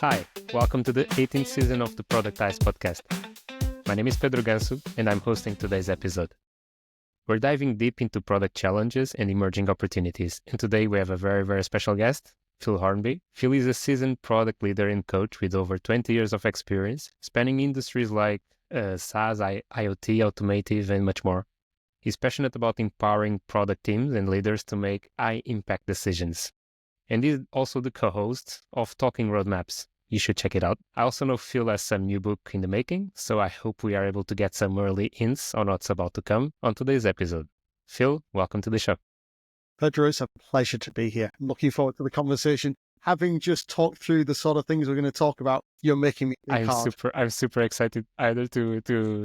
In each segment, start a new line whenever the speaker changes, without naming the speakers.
Hi, welcome to the 18th season of the Productized podcast. My name is Pedro Ganço, and I'm hosting today's episode. We're diving deep into product challenges and emerging opportunities, and today we have a very special guest, Phil Hornby. Phil is a seasoned product leader and coach with over 20 years of experience, spanning industries like SaaS, IoT, automotive, and much more. He's passionate about empowering product teams and leaders to make high-impact decisions. And he's also the co-host of Talking Roadmaps. You should check it out. I also know Phil has some new book in the making, so I hope we are able to get some early hints on what's about to come on today's episode. Phil, welcome to the show.
Pedro, it's a pleasure to be here. I'm looking forward to the conversation. Having just talked through the sort of things we're going to talk about, you're making me think hard.
I'm super excited either to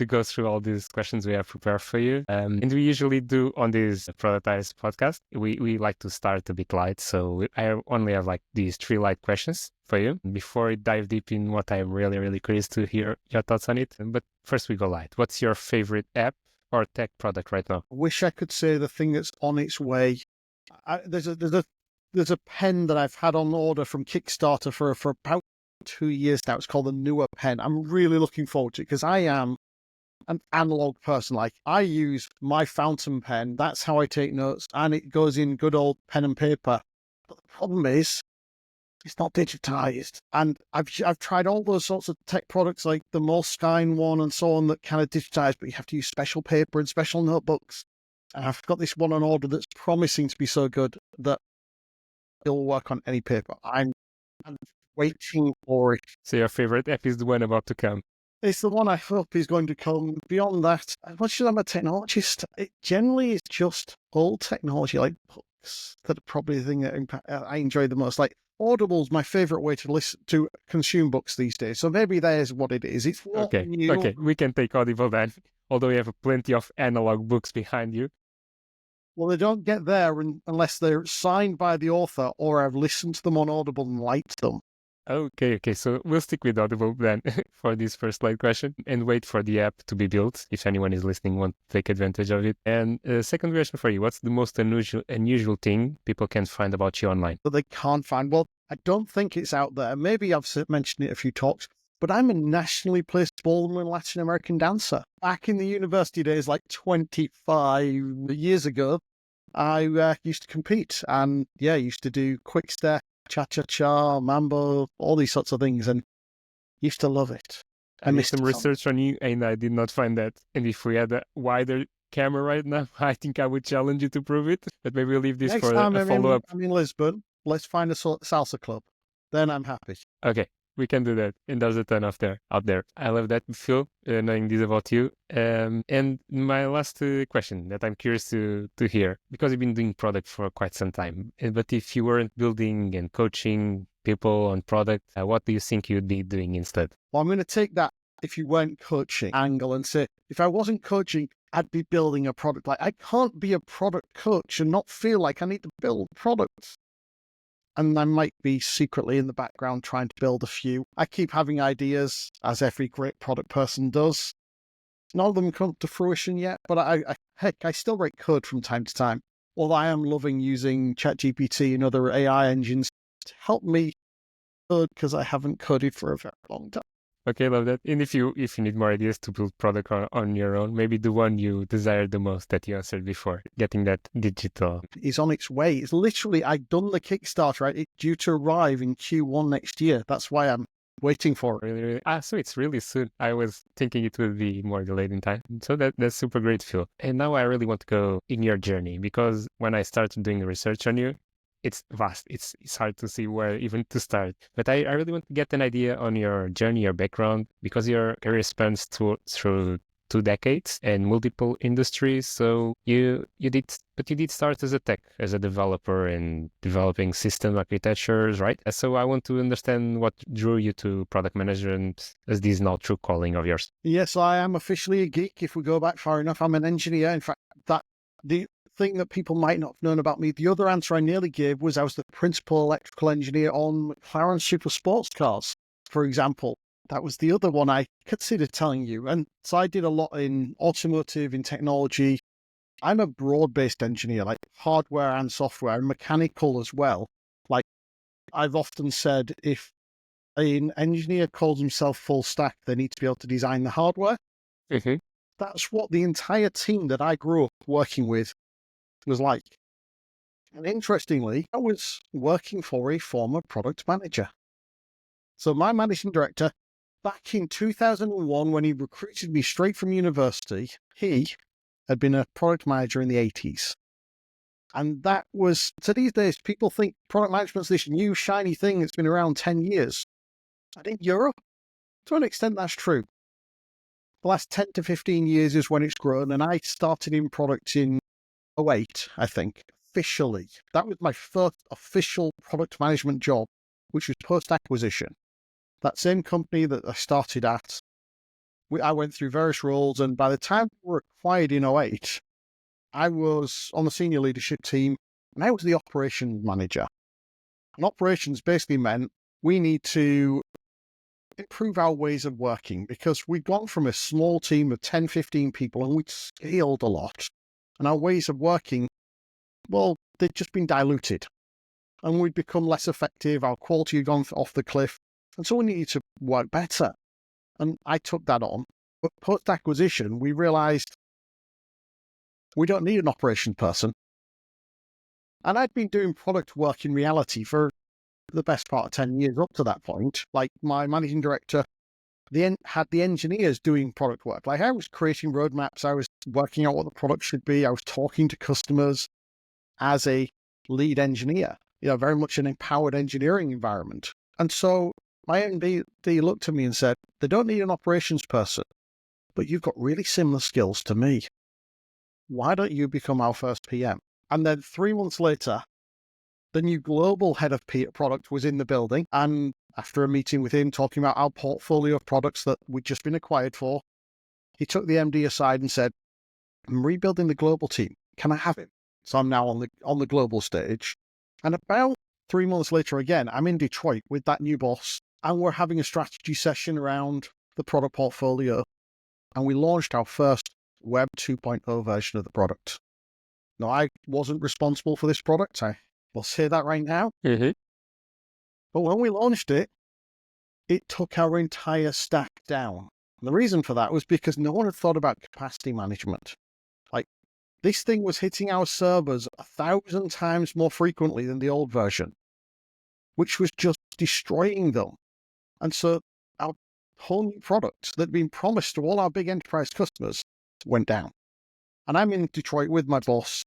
go through all these questions we have prepared for you. And we usually do on this Productized podcast, we like to start a bit light. So I only have like these 3 light questions for you before we dive deep in what I'm really curious to hear your thoughts on it. But first we go light. What's your favorite app or tech product right now?
I wish I could say the thing that's on its way. There's a pen that I've had on order from Kickstarter for about 2 years now. It's called the Newer pen. I'm really looking forward to it because I am an analog person. Like, I use my fountain pen. That's how I take notes, and it goes in good old pen and paper. But the problem is, it's not digitized. And I've tried all those sorts of tech products like the Moleskine one and so on that kind of digitize, but you have to use special paper and special notebooks. And I've got this one on order that's promising to be so good that it'll work on any paper. I'm waiting for it.
So your favorite app is the one about to come.
It's the one I hope is going to come. Beyond that, as much as I'm a technologist, it generally is just old technology like books that are probably the thing that I enjoy the most. Like Audible's my favorite way to listen to consume books these days. So maybe there's what it is. It's
Okay, we can take Audible then, although you have plenty of analog books behind you.
Well, they don't get there unless they're signed by the author or I've listened to them on Audible and liked them.
Okay. So we'll stick with Audible then for this first light question and wait for the app to be built. If anyone is listening, want to take advantage of it. And second question for you, what's the most unusual thing people can find about you online?
That they can't find. Well, I don't think it's out there. Maybe I've mentioned it a few talks, but I'm a nationally placed ballroom and Latin American dancer. Back in the university days, like 25 years ago, I used to compete and used to do quick step, cha-cha-cha, mambo, all these sorts of things, and used to love it.
I made some research on you and I did not find that. And if we had a wider camera right now, I think I would challenge you to prove it. But maybe we'll leave this
Next
for
time
a follow-up.
I'm in Lisbon. Let's find a salsa club. Then I'm happy.
Okay. We can do that. And there's a ton out there. I love that, Phil, knowing this about you. And my last question that I'm curious to hear, because you've been doing product for quite some time, but if you weren't building and coaching people on product, what do you think you'd be doing instead?
Well, I'm going to take that if you weren't coaching angle and say, if I wasn't coaching, I'd be building a product. Like, I can't be a product coach and not feel like I need to build products. And I might be secretly in the background trying to build a few. I keep having ideas, as every great product person does. None of them come to fruition yet, but I still write code from time to time. Although I am loving using ChatGPT and other AI engines to help me code because I haven't coded for a very long time.
Okay, love that. And if you need more ideas to build product on your own, maybe the one you desire the most that you answered before, getting that digital.
Is on its way. It's literally, I've done the Kickstarter, right? It's due to arrive in Q1 next year. That's why I'm waiting for it.
Really? So it's really soon. I was thinking it would be more delayed in time. So that's super great, Phil. And now I really want to go in your journey because when I started doing research on you, it's vast. It's hard to see where even to start. But I really want to get an idea on your journey, your background, because your career spans through 2 decades and multiple industries. So you did start as a developer and developing system architectures, right? So I want to understand what drew you to product management as this now true calling of yours.
Yes, I am officially a geek. If we go back far enough, I'm an engineer. In fact, the thing that people might not have known about me, the other answer I nearly gave was I was the principal electrical engineer on McLaren super sports cars, for example. That was the other one I considered telling you. And so I did a lot in automotive, in technology. I'm a broad-based engineer, like hardware and software, and mechanical as well. Like, I've often said, if an engineer calls himself full stack, they need to be able to design the hardware.
Mm-hmm.
That's what the entire team that I grew up working with was like. And interestingly, I was working for a former product manager. So my managing director, back in 2001, when he recruited me straight from university, he had been a product manager in the 80s. And that was, to these days, people think product management's this new shiny thing that's been around 10 years. And in Europe, to an extent, that's true. The last 10 to 15 years is when it's grown. And I started in product in 2008, I think, officially. That was my first official product management job, which was post-acquisition. That same company that I started at, I went through various roles. And by the time we were acquired in 2008, I was on the senior leadership team, and I was the operations manager. And operations basically meant we need to improve our ways of working because we'd gone from a small team of 10, 15 people and we'd scaled a lot. And our ways of working, well, they'd just been diluted. And we'd become less effective. Our quality had gone off the cliff. And so we needed to work better. And I took that on. But post-acquisition, we realized we don't need an operations person. And I'd been doing product work in reality for the best part of 10 years up to that point. Like my managing director had the engineers doing product work. Like I was creating roadmaps. I was working out what the product should be. I was talking to customers as a lead engineer, very much an empowered engineering environment. And so my MD looked at me and said, they don't need an operations person, but you've got really similar skills to me. Why don't you become our first PM? And then 3 months later, the new global head of product was in the building. And after a meeting with him, talking about our portfolio of products that we'd just been acquired for, he took the MD aside and said, I'm rebuilding the global team. Can I have him? So I'm now on the global stage. And about 3 months later, again, I'm in Detroit with that new boss. And we're having a strategy session around the product portfolio. And we launched our first Web 2.0 version of the product. Now, I wasn't responsible for this product. I will say that right now.
Mm-hmm.
But when we launched it, it took our entire stack down. And the reason for that was because no one had thought about capacity management. Like, this thing was hitting our servers 1,000 times more frequently than the old version, which was just destroying them. And so our whole new product that had been promised to all our big enterprise customers went down. And I'm in Detroit with my boss,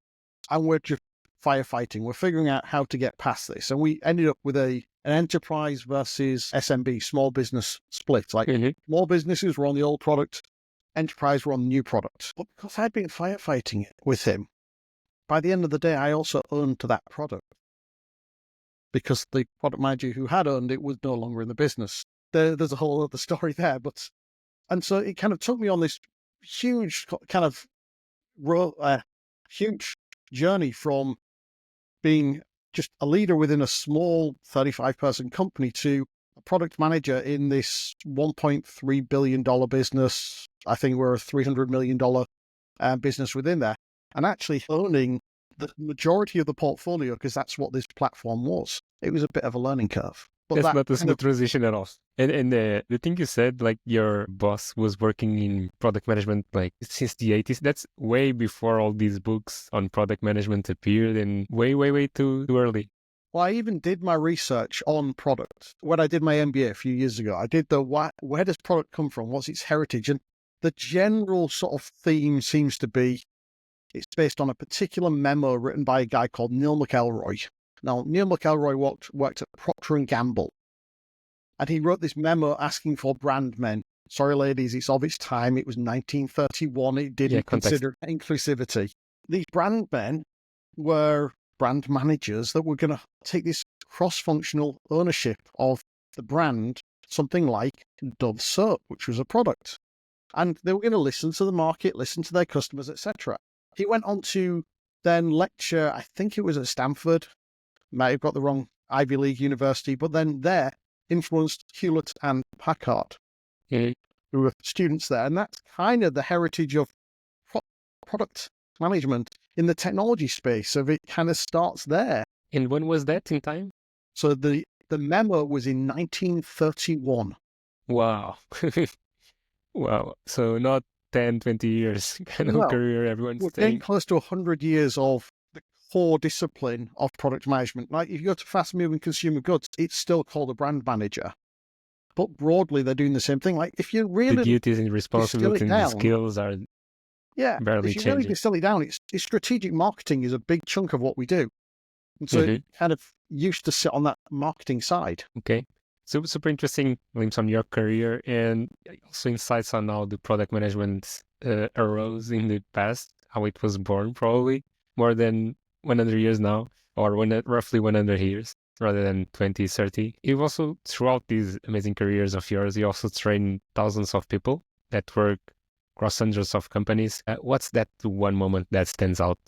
and we're just firefighting. We're figuring out how to get past this. And we ended up with an enterprise versus SMB, small business split. Like small businesses were on the old product, enterprise were on the new product. But because I'd been firefighting it with him, by the end of the day, I also owned that product. Because the product manager who had owned it was no longer in the business. There's a whole other story there. And so it kind of took me on this huge kind of huge journey from being just a leader within a small 35-person company to a product manager in this $1.3 billion business. I think we're a $300 million business within there, and actually owning the majority of the portfolio because that's what this platform was. It was a bit of a learning curve.
But that's not a smooth transition at all. And the thing you said, like your boss was working in product management like since the 80s. That's way before all these books on product management appeared and way too early.
Well, I even did my research on product. When I did my MBA a few years ago, I did where does product come from? What's its heritage? And the general sort of theme seems to be it's based on a particular memo written by a guy called Neil McElroy. Now, Neil McElroy worked at Procter & Gamble, and he wrote this memo asking for brand men. Sorry, ladies, it's of its time. It was 1931. It didn't consider inclusivity. These brand men were brand managers that were going to take this cross-functional ownership of the brand, something like Dove soap, which was a product. And they were going to listen to the market, listen to their customers, etc. He went on to then lecture, I think it was at Stanford, might have got the wrong Ivy League university, but then there influenced Hewlett and Packard, who were students there. And that's kind of the heritage of product management in the technology space. So it kind of starts there.
And when was that in time?
So the The memo was in 1931.
Wow. Wow. So not 10, 20 years kind of
No,
career everyone's
we're getting
saying.
close to 100 years of the core discipline of product management. Like if you go to fast-moving consumer goods, it's still called a brand manager. But broadly, they're doing the same thing. Like if you
The
really
duties and
distill it
responsibilities and the
down,
skills are
yeah,
barely
if you really
changing.
distill it down, it's strategic marketing is a big chunk of what we do. And so it kind of used to sit on that marketing side.
Okay. So super interesting glimpse on your career and also insights on how the product management arose in the past, how it was born probably more than 100 years now, or roughly 100 years rather than 20, 30. You've also, throughout these amazing careers of yours, you also train thousands of people that work across hundreds of companies. What's that one moment that stands out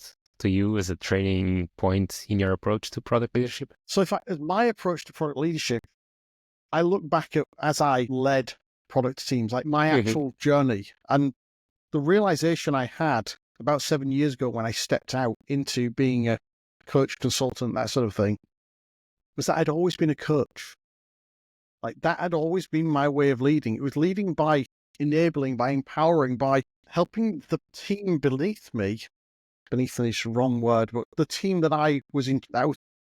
to you as a training point in your approach to product leadership?
So as my approach to product leadership, I look back at as I led product teams, like my actual journey, and the realization I had about 7 years ago when I stepped out into being a coach, consultant, that sort of thing, was that I'd always been a coach. Like that had always been my way of leading. It was leading by enabling, by empowering, by helping the team beneath me. Beneath is the wrong word, but the team that I was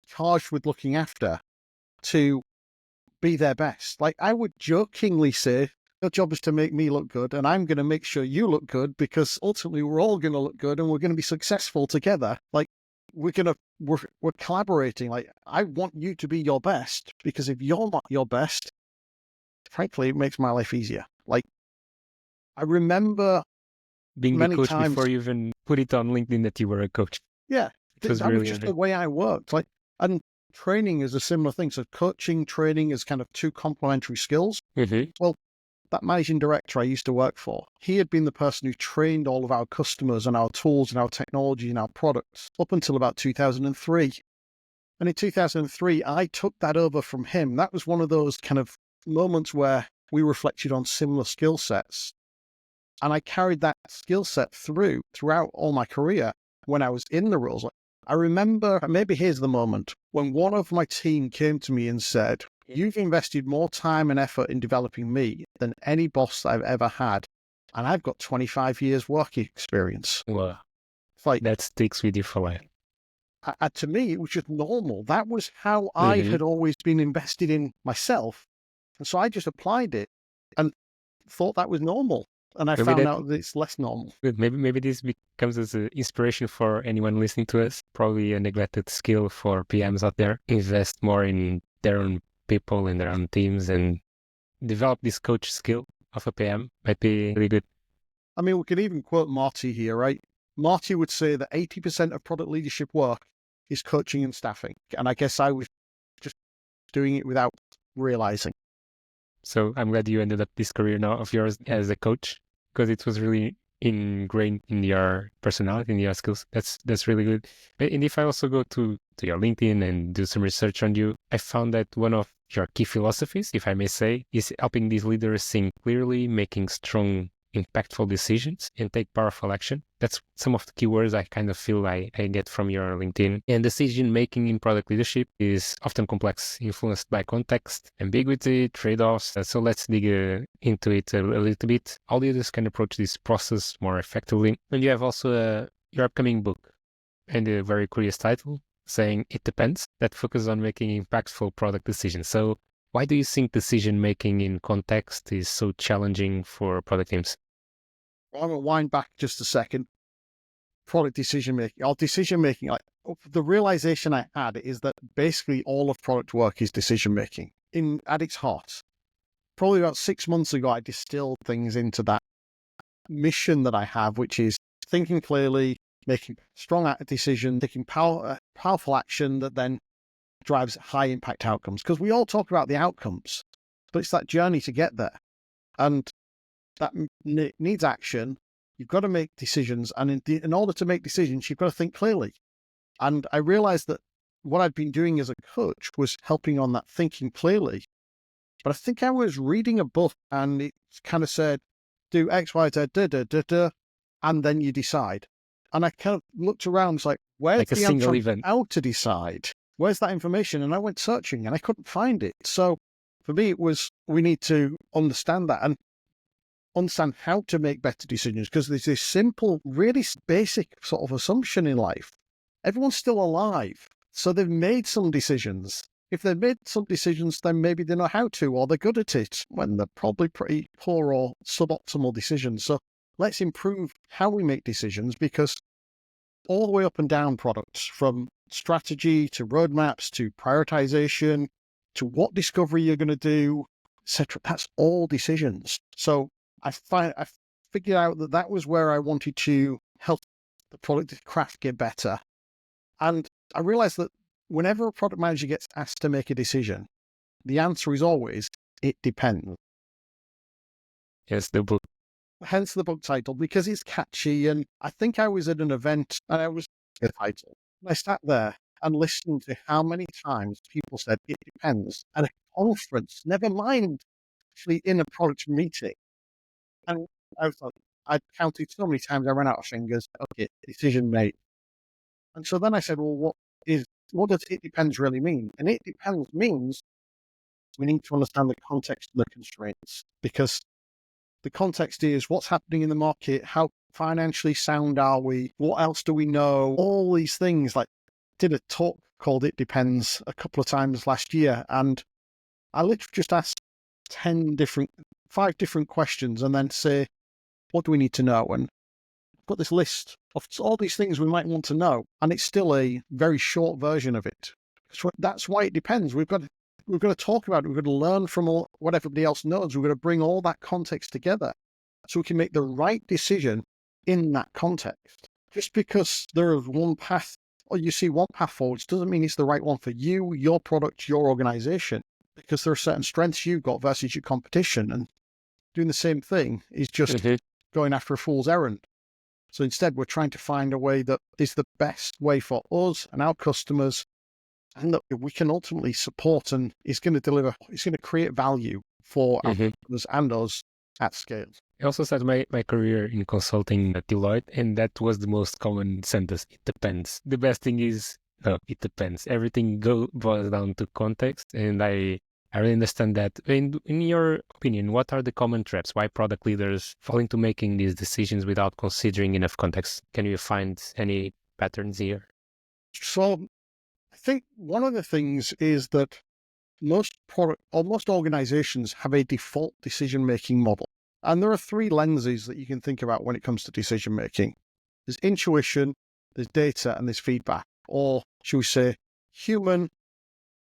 charged with looking after to be their best. Like I would jokingly say, your job is to make me look good, and I'm going to make sure you look good because ultimately we're all going to look good and we're going to be successful together. Like we're collaborating. Like I want you to be your best because if you're not your best, frankly, it makes my life easier. Like I remember
being
many
the coach
times
before you even put it on LinkedIn that you were a coach.
Yeah,
It was
that was
really
just the way I worked. Like, and training is a similar thing. So coaching, training is kind of two complementary skills. Well, that managing director I used to work for, he had been the person who trained all of our customers and our tools and our technology and our products up until about 2003. And in 2003, I took that over from him. That was one of those kind of moments where we reflected on similar skill sets. And I carried that skill set throughout all my career when I was in the roles. I remember, maybe here's the moment, when one of my team came to me and said, you've invested more time and effort in developing me than any boss I've ever had. And I've got 25 years work experience.
Wow.
It's like,
that sticks with you for life.
To me, it was just normal. That was how I had always been invested in myself. And so I just applied it and thought that was normal. And I found out that it's less normal.
Maybe this becomes as an inspiration for anyone listening to us. Probably a neglected skill for PMs out there. Invest more in their own people, in their own teams, and develop this coach skill of a PM. Might be really good.
I mean, we can even quote Marty here, right? Marty would say that 80% of product leadership work is coaching and staffing. And I guess I was just doing it without realizing.
So I'm glad you ended up this career now of yours as a coach, because it was really ingrained in your personality, in your skills. That's really good. And if I also go to your LinkedIn and do some research on you, I found that one of your key philosophies, if I may say, is helping these leaders think clearly, making strong, impactful decisions, and take powerful action. That's some of the keywords I kind of feel I get from your LinkedIn. And decision making in product leadership is often complex, influenced by context, ambiguity, trade-offs. So let's dig into it a little bit. How leaders can approach this process more effectively. And you have also your upcoming book and a very curious title saying It Depends, that focuses on making impactful product decisions. So why do you think decision making in context is so challenging for product teams?
I'm going to wind back just a second. Product decision making, or decision making, like the realization I had is that basically all of product work is decision making at its heart. Probably about 6 months ago, I distilled things into that mission that I have, which is thinking clearly, making strong decisions, taking powerful action that then drives high impact outcomes. Because we all talk about the outcomes, but it's that journey to get there. And that needs action. You've got to make decisions. And in order to make decisions, you've got to think clearly. And I realized that what I'd been doing as a coach was helping on that thinking clearly. But I think I was reading a book and it kind of said, do X, Y, Z, and then you decide. And I kind of looked around, it's like, where's
Like a
the
single
answer
event.
how to decide? where's that information? And I went searching and I couldn't find it. So for me, it was, we need to understand that and understand how to make better decisions, because there's this simple, really basic sort of assumption in life. Everyone's still alive, so they've made some decisions. If they've made some decisions, then maybe they know how to, or they're good at it, when they're probably pretty poor or suboptimal decisions. So let's improve how we make decisions, because all the way up and down products, from strategy to roadmaps to prioritization to what discovery you're going to do, etc., that's all decisions. So I figured out that was where I wanted to help the product craft get better. And I realized that whenever a product manager gets asked to make a decision, the answer is always, it depends.
Yes, the book.
Hence the book title, because it's catchy. And I think I was at an event and I was the title. And I sat there and listened to how many times people said, it depends, at a conference, never mind actually in a product meeting. And I was like, I counted so many times I ran out of fingers. Okay, decision made. And so then I said, well, what does it depends really mean? And it depends means we need to understand the context and the constraints, because the context is what's happening in the market, how financially sound are we, what else do we know, all these things. Like, did a talk called It Depends a couple of times last year, and I literally just asked 5 different questions and then say, what do we need to know? And put this list of all these things we might want to know, and it's still a very short version of it. So that's why it depends. We've got to talk about it. We've got to learn from what everybody else knows. We've got to bring all that context together so we can make the right decision in that context. Just because there is one path, or you see one path forwards, doesn't mean it's the right one for you, your product, your organization, because there are certain strengths you've got versus your competition, and doing the same thing is just going after a fool's errand. So instead, we're trying to find a way that is the best way for us and our customers, and that we can ultimately support and is going to deliver, it's going to create value for our customers and us at scale.
I also started my career in consulting at Deloitte, and that was the most common sentence. It depends. The best thing is, no, it depends. Everything boils down to context, and I really understand that. In your opinion, what are the common traps? Why product leaders fall into making these decisions without considering enough context? Can you find any patterns here?
So I think one of the things is that most organizations have a default decision-making model. And there are 3 lenses that you can think about when it comes to decision-making. There's intuition, there's data, and there's feedback, or should we say human,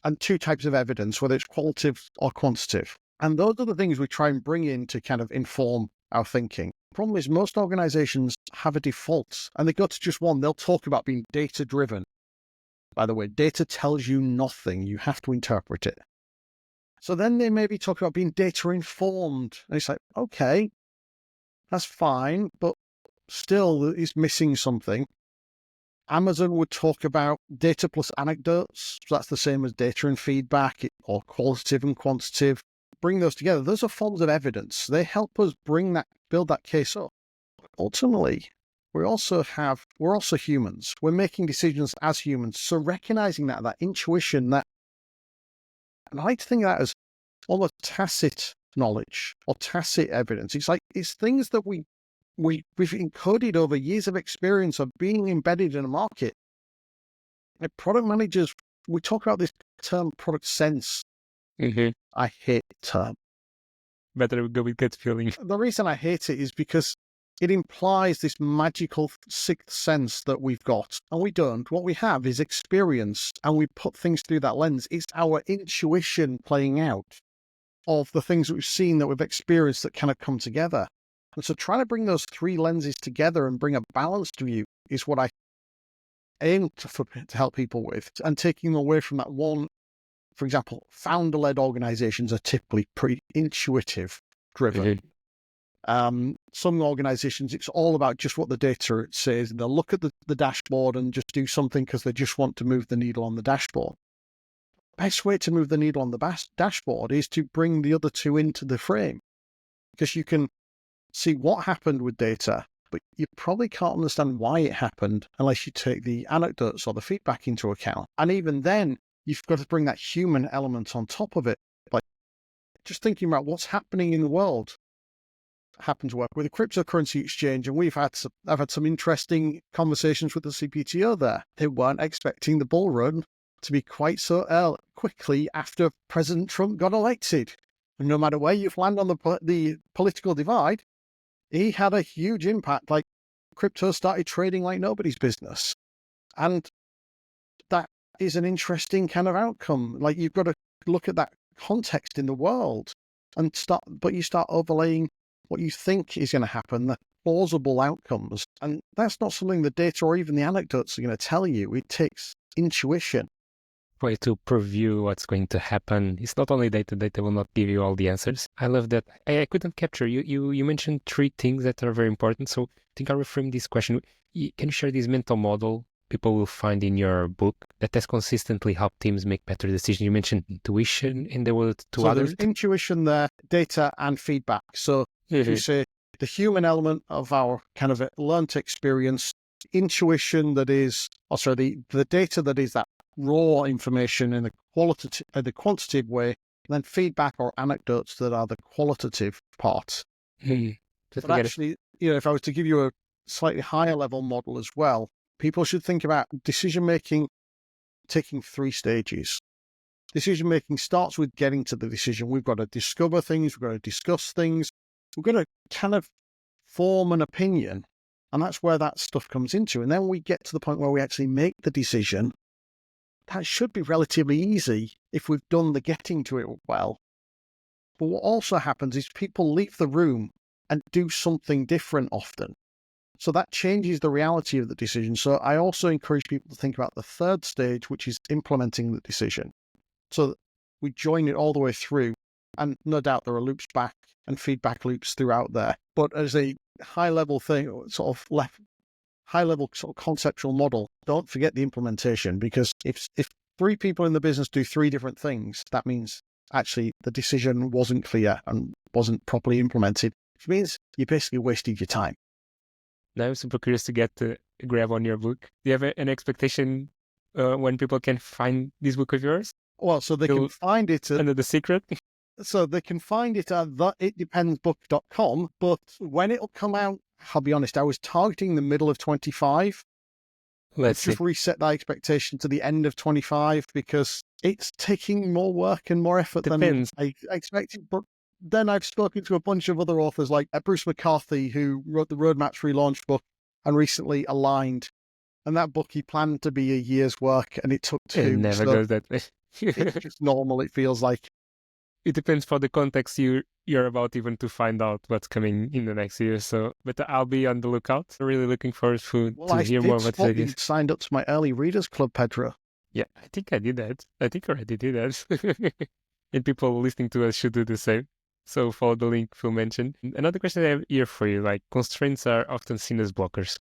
and 2 types of evidence, whether it's qualitative or quantitative. And those are the things we try and bring in to kind of inform our thinking. The problem is most organizations have a default and they go to just one. They'll talk about being data-driven. By the way, data tells you nothing. You have to interpret it. So then they maybe talk about being data-informed. And it's like, okay, that's fine, but still it's missing something. Amazon would talk about data plus anecdotes. So that's the same as data and feedback, or qualitative and quantitative. Bring those together. Those are forms of evidence. They help us build that case up. But ultimately, we're also humans. We're making decisions as humans. So recognizing that intuition, and I like to think of that as almost tacit knowledge or tacit evidence. It's things that we've encoded over years of experience of being embedded in a market. Like product managers, we talk about this term product sense. I hate the term.
Better go with gut feeling.
The reason I hate it is because it implies this magical 6th sense that we've got, and we don't. What we have is experience, and we put things through that lens. It's our intuition playing out of the things that we've seen, that we've experienced, that kind of come together. And so trying to bring those 3 lenses together and bring a balanced view is what I aim to help people with, and taking them away from that one. For example, founder-led organizations are typically pretty intuitive driven. Some organizations, it's all about just what the data says. They'll look at the dashboard and just do something because they just want to move the needle on the dashboard. Best way to move the needle on the dashboard is to bring the other 2 into the frame, because you can see what happened with data, but you probably can't understand why it happened unless you take the anecdotes or the feedback into account. And even then, you've got to bring that human element on top of it. Like just thinking about what's happening in the world. I happen to work with a cryptocurrency exchange, and I've had some interesting conversations with the CPTO there. They weren't expecting the bull run to be quite so quickly after President Trump got elected. And no matter where you land on the political divide, he had a huge impact. Like crypto started trading like nobody's business. And that is an interesting kind of outcome. Like you've got to look at that context in the world and you start overlaying what you think is going to happen, the plausible outcomes. And that's not something the data or even the anecdotes are going to tell you. It takes intuition.
Way to preview what's going to happen. It's not only data will not give you all the answers. I love that. I couldn't capture you mentioned three things that are very important. So I think I'll reframe this question. Can you share this mental model people will find in your book that has consistently helped teams make better decisions? You mentioned intuition and there were two others.
There's intuition there, data and feedback. So if you say the human element of our kind of learned experience, intuition that is, the data that is that raw information in the quantitative way, and then feedback or anecdotes that are the qualitative part. But actually, if I was to give you a slightly higher level model as well, people should think about decision making taking 3 stages. Decision making starts with getting to the decision. We've got to discover things, we've got to discuss things, we've got to kind of form an opinion, and that's where that stuff comes into. And then we get to the point where we actually make the decision. That should be relatively easy if we've done the getting to it well. But what also happens is people leave the room and do something different often. So that changes the reality of the decision. So I also encourage people to think about the 3rd stage, which is implementing the decision. So that we join it all the way through. And no doubt there are loops back and feedback loops throughout there. But as a high-level thing, high-level sort of conceptual model, don't forget the implementation, because if 3 people in the business do 3 different things, that means actually the decision wasn't clear and wasn't properly implemented, which means you basically wasted your time.
Now I'm super curious to get to grab on your book. Do you have an expectation when people can find this book of yours?
Well, so they can find it
under the secret.
So they can find it at itdependsbook.com, but when it'll come out, I'll be honest, I was targeting the middle of 25.
Let's
just reset that expectation to the end of 25 because it's taking more work and more effort than I expected. But then I've spoken to a bunch of other authors like Bruce McCarthy, who wrote the Roadmaps Relaunch book and recently Aligned. And that book he planned to be a year's work and it took 2.
It never goes that way.
It's just normal, it feels like.
It depends for the context you're about even to find out what's coming in the next year. So, but I'll be on the lookout. Really looking forward to hear more about this.
Signed up to my early readers club, Pedro.
Yeah, I think I did that. I think I already did that. And people listening to us should do the same. So follow the link Phil mentioned. Another question I have here for you, like constraints are often seen as blockers.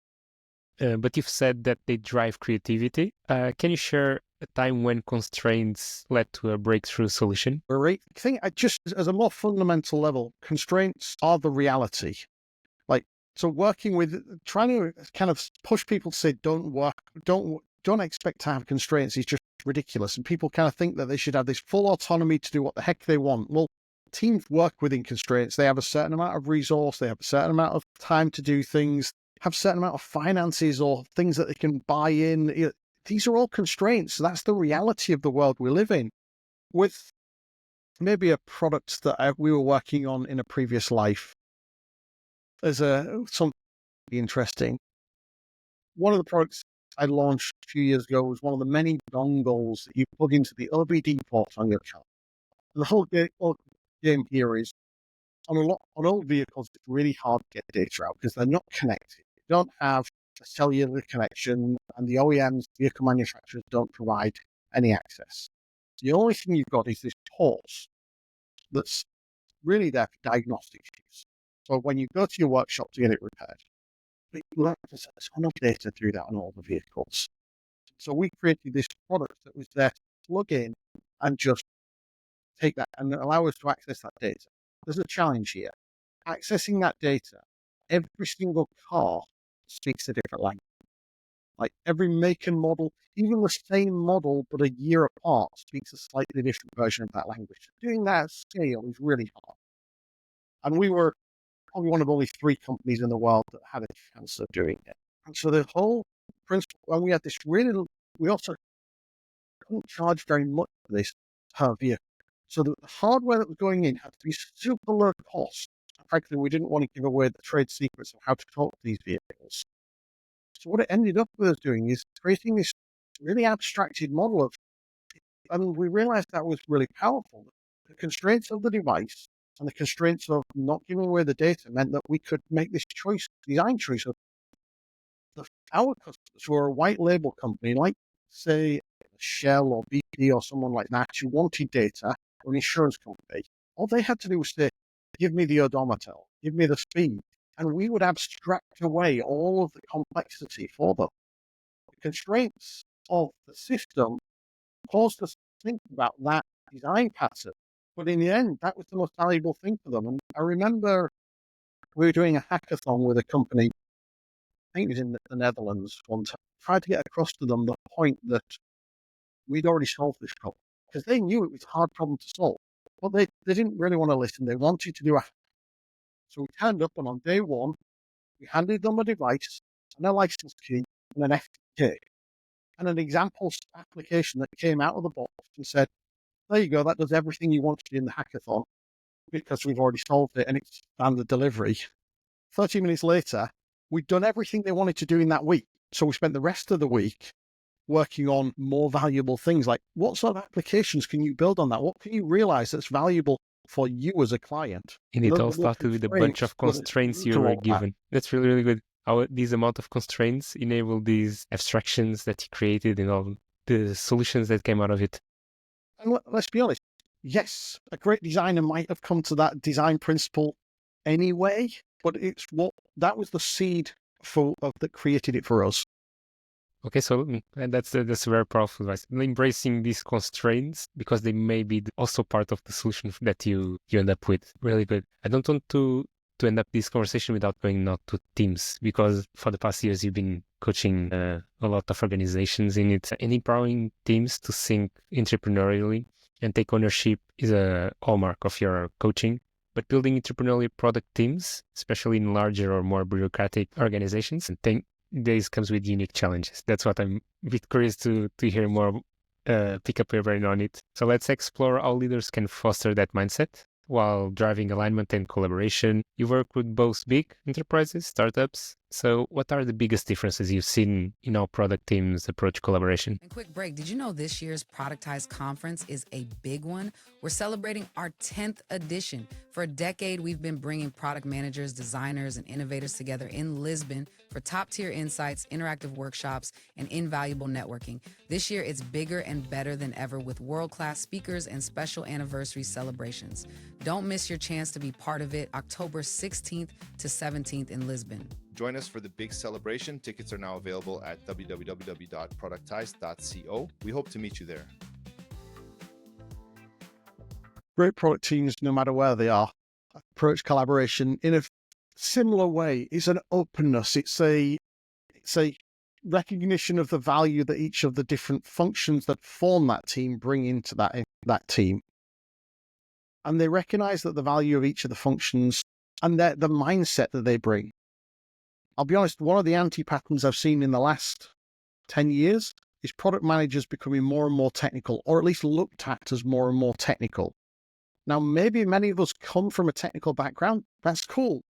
But you've said that they drive creativity. Can you share a time when constraints led to a breakthrough solution?
I think as a more fundamental level, constraints are the reality. So working with, trying to kind of push people to say, don't expect to have constraints is just ridiculous. And people kind of think that they should have this full autonomy to do what the heck they want. Well, teams work within constraints. They have a certain amount of resource. They have a certain amount of time to do things, have a certain amount of finances or things that they can buy in. These are all constraints. That's the reality of the world we live in. With maybe a product that we were working on in a previous life, there's something interesting. One of the products I launched a few years ago was one of the many dongles that you plug into the OBD port on your car. And the whole game here is, on old vehicles, it's really hard to get data out because they're not connected. They don't have a cellular connection, and the OEMs, vehicle manufacturers, don't provide any access. The only thing you've got is this port that's really there for diagnostic use. So when you go to your workshop to get it repaired, you'll have to set a ton of data through that on all the vehicles. So we created this product that was there to plug in and just take that and allow us to access that data. There's a challenge here. Accessing that data every single car speaks a different language. Like every make and model, even the same model but a year apart, speaks a slightly different version of that language. Doing that at scale is really hard. And we were probably one of only 3 companies in the world that had a chance of doing it. And so the whole principle, and we had this really, we also couldn't charge very much for this per vehicle. So the hardware that was going in had to be super low cost. Frankly, we didn't want to give away the trade secrets of how to talk to these vehicles. So what it ended up with us doing is creating this really abstracted model of, and we realized that was really powerful. The constraints of the device and the constraints of not giving away the data meant that we could make this choice, design choice of our customers who are a white label company, like say Shell or BP or someone like that, who wanted data, or an insurance company. All they had to do was say, give me the odometer, give me the speed, and we would abstract away all of the complexity for them. The constraints of the system caused us to think about that design pattern. But in the end, that was the most valuable thing for them. And I remember we were doing a hackathon with a company, I think it was in the Netherlands one time, tried to get across to them the point that we'd already solved this problem. Because they knew it was a hard problem to solve. But they didn't really want to listen. They wanted to do a. So we turned up, and on day one, we handed them a device and a license key and an FTK and an example application that came out of the box and said, there you go, that does everything you wanted in the hackathon because we've already solved it and it's standard delivery. 30 minutes later, we'd done everything they wanted to do in that week. So we spent the rest of the week working on more valuable things, like what sort of applications can you build on that? What can you realize that's valuable for you as a client?
And it all started with a bunch of constraints you were given. That's really, really good. How these amount of constraints enable these abstractions that you created and all the solutions that came out of it.
And let's be honest, yes, a great designer might have come to that design principle anyway, but it's what that was the seed that created it for us.
Okay, so that's very powerful advice. Embracing these constraints because they may be also part of the solution that you end up with. Really good. I don't want to end up this conversation without going not to teams, because for the past years you've been coaching a lot of organizations in it, and empowering teams to think entrepreneurially and take ownership is a hallmark of your coaching. But building entrepreneurial product teams, especially in larger or more bureaucratic organizations, and this comes with unique challenges. That's what I'm a bit curious to hear more, pick up your brain on it. So let's explore how leaders can foster that mindset while driving alignment and collaboration. You work with both big enterprises, startups. So what are the biggest differences you've seen in how product teams approach collaboration?
And quick break, did you know this year's Productized conference is a big one? We're celebrating our 10th edition. For a decade, we've been bringing product managers, designers, and innovators together in Lisbon for top-tier insights, interactive workshops, and invaluable networking. This year, it's bigger and better than ever with world-class speakers and special anniversary celebrations. Don't miss your chance to be part of it October 16th to 17th in Lisbon.
Join us for the big celebration. Tickets are now available at www.productized.co. We hope to meet you there.
Great product teams, no matter where they are, approach collaboration in a similar way. It's an openness. It's a recognition of the value that each of the different functions that form that team bring into that team. And they recognize that the value of each of the functions and the mindset that they bring. I'll be honest, one of the anti-patterns I've seen in the last 10 years is product managers becoming more and more technical, or at least looked at as more and more technical. Now, maybe many of us come from a technical background. That's cool.